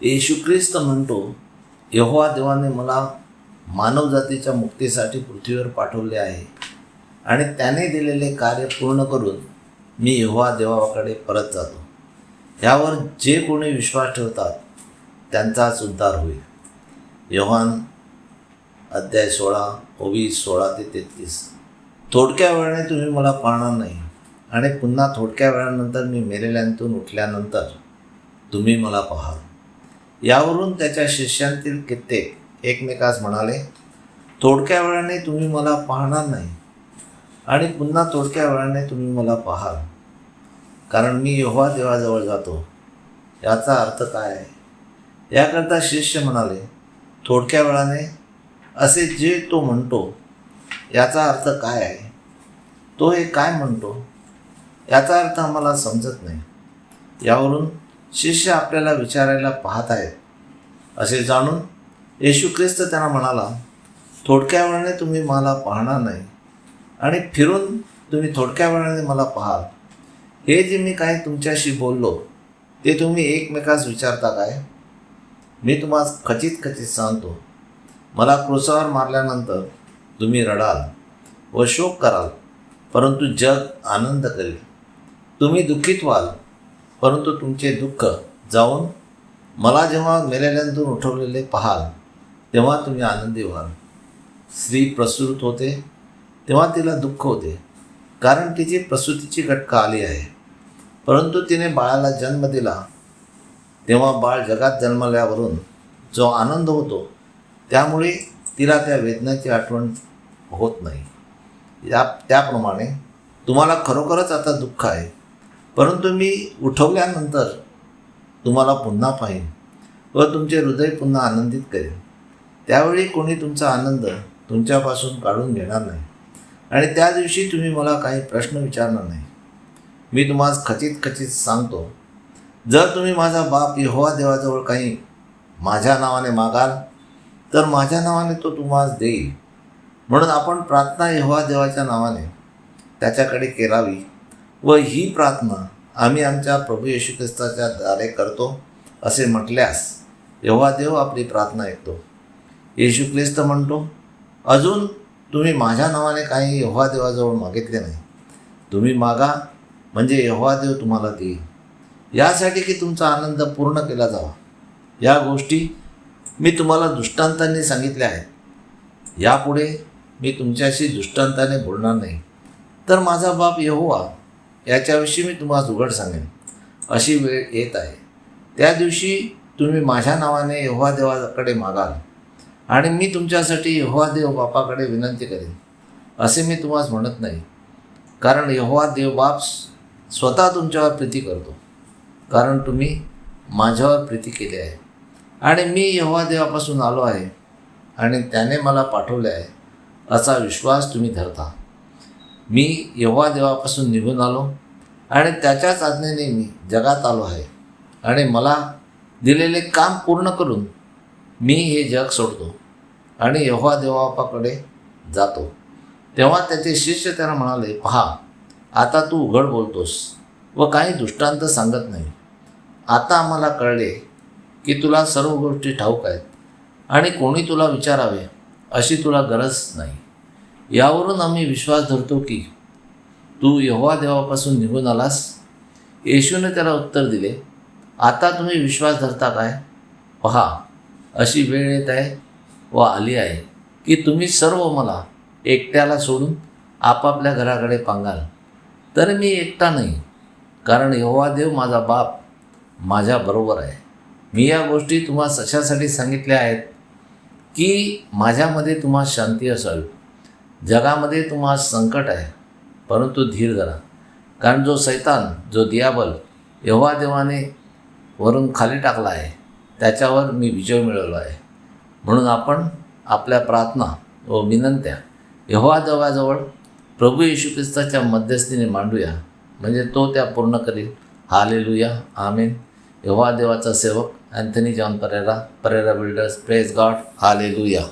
येशू ख्रिस्त म्हणतो, यहोवा देवाने मला मानवजातीच्या मुक्तीसाठी पृथ्वीवर पाठवले आहे आणि त्याने दिलेले कार्य पूर्ण करून मी यहोवा देवाकडे परत जातो. यावर जे कोणी विश्वास ठेवतात त्यांचाच उद्धार होईल. योहान अध्याय 16 ओवी 16-33. थोडक्या वेळाने तुम्ही मला पाहणार नाही आणि पुन्हा थोडक्या वेळानंतर मी मेलेल्यांतून उठल्यानंतर तुम्ही मला पाहाल. यावरून त्याच्या शिष्यांतील कित्येक एकमेकास म्हणाले, थोडक्या वेळाने तुम्ही मला पाहणार नाही आणि पुन्हा थोडक्या वेळाने तुम्ही मला पाहाल, कारण मी यहोवा देवाजवळ जातो. याचा अर्थ काय आहे? याकरता शिष्य म्हणाले, थोडक्या वेळाने असे जे तो म्हणतो याचा अर्थ काय आहे? तो हे काय म्हणतो याचा अर्थ आम्हाला समजत नाही. यावरून शिष्य आपल्याला विचारायला पाहत आहेत असे जाणून येशू ख्रिस्त त्यांना म्हणाला, थोडक्या वेळाने तुम्ही मला पाहणार नाही आणि फिरून तुम्ही थोडक्या वेळाने मला पाहाल. हे जे मी काही तुमच्याशी बोललो ते तुम्ही एकमेकास विचारता काय? मी तुम्हाला खचित सांगतो, मला क्रूसावर मारल्यानंतर तुम्ही रडाल व शोक कराल, परंतु जग आनंद करेल. तुम्ही दुःखित व्हाल, परंतु तुमचे दुःख जाऊन मला जेव्हा मेलेल्यांतून उठवलेले पाहाल तेव्हा तुम्ही आनंदी व्हाल. स्त्री प्रसूत होते तेव्हा तिला दुःख होते, कारण तिची प्रसूतीची घटका आली आहे. परंतु तिने बाळाला जन्म दिला तेव्हा बाळ जगात जन्मल्यावरून जो आनंद होतो त्यामुळे तिला त्या वेदनेची आठवण होत नाही. त्याप्रमाणे तुम्हाला खरोखरच आता दुःख आहे, परंतु मी उठवल्यानंतर तुम्हाला पुन्हा पाहीन व तुमचे हृदय पुन्हा आनंदित करेन. त्यावेळी कोणी तुमचा आनंद तुमच्यापासून काढून घेणार नाही आणि त्या दिवशी तुम्ही मला काही प्रश्न विचारणार नाही. मी तुम्हाला खचित सांगतो, जर तुम्ही माझा बाप यहोवा देवाजवळ काही माझ्या नावाने मागाल तर माझ्या नावाने तो तुम्हाला देईल. म्हणून आपण प्रार्थना यहोवा देवाच्या नावाने त्याच्याकडे करावी व ही प्रार्थना आम्ही आमच्या प्रभू येशू ख्रिस्ताच्या द्वारे करतो असे म्हटल्यास यहोवा देव आपली प्रार्थना ऐकतो. येशू ख्रिस्त म्हणतो, अजून तुम्ही माझ्या नावाने काही यहोवा देवाजवळ मागितले नाही. तुम्ही मागा म्हणजे यहोवा देव तुम्हाला देईल, यासाठी की तुमचा आनंद पूर्ण केला जावा. या गोष्टी मी तुम्हाला दृष्टांतांनी सांगितल्या आहेत. यापुढे मी तुमच्याशी दृष्टांताने बोलणार नाही, तर माझा बाप यहोवा याच्याविषयी मी तुम्हाला उघड सांगेन. अशी वेळ येत आहे, त्या दिवशी तुम्ही माझ्या नावाने यहोवा देवाकडे मागाल आणि मी तुमच्यासाठी यहोवा देव बापाकडे विनंती करेन. असे मी तुम्हाला म्हणत नाही, कारण यहोवा देव बाप स्वतः तुमच्यावर प्रीती करतो, कारण तुम्ही माझ्यावर प्रीती केली आहे आणि मी यहोवा देवापासून आलो आहे आणि त्याने मला पाठवले आहे असा विश्वास तुम्ही धरता. मी यहोवा देवापासून निघून आलो आणि त्याच्याच आज्ञेने मी जगात आलो आहे आणि मला दिलेले काम पूर्ण करून मी हे जग सोडतो आणि यहोवा देवापाकडे जातो. तेव्हा त्याचे शिष्य त्यांना म्हणाले, पहा, आता तू उघड बोलतोस व काही दृष्टांत सांगत नाही. आता आम्हाला कळले की तुला सर्व गोष्टी ठाऊक आहेत आणि कोणी तुला विचारावे अशी तुला गरज नाही. यावरून आम्ही विश्वास धरतो की तू यहोवा देवापासून निघून आलास. येशूने त्याला उत्तर दिले, आता तुम्ही विश्वास धरता काय? पहा, अशी वेळ येत आहे व आली आहे की तुम्ही सर्व मला एकट्याला सोडून आपापल्या घराकडे पांगाल. तर मी एकटा नाही, कारण यहोवा देव माझा बाप माझ्याबरोबर आहे. मी या गोष्टी तुम्हाला अशासाठी सांगितल्या आहेत की माझ्यामध्ये तुम्हाला शांती असावी. जगामध्ये तुम्हाला संकट आहे, परंतु धीर धरा, कारण जो सैतान, जो दियाबल यहोवा देवाने वरून खाली टाकला आहे त्याच्यावर मी विजय मिळवला आहे. म्हणून आपण आपल्या प्रार्थना व विनंत्या यहोवा देवाजवळ प्रभू येशू ख्रिस्ताच्या मध्यस्थीने मांडूया, म्हणजे तो त्या पूर्ण करील. हालेलुया, आमेन. यहोवा देवाचा सेवक Anthony John Pereira builders. Praise God. Hallelujah.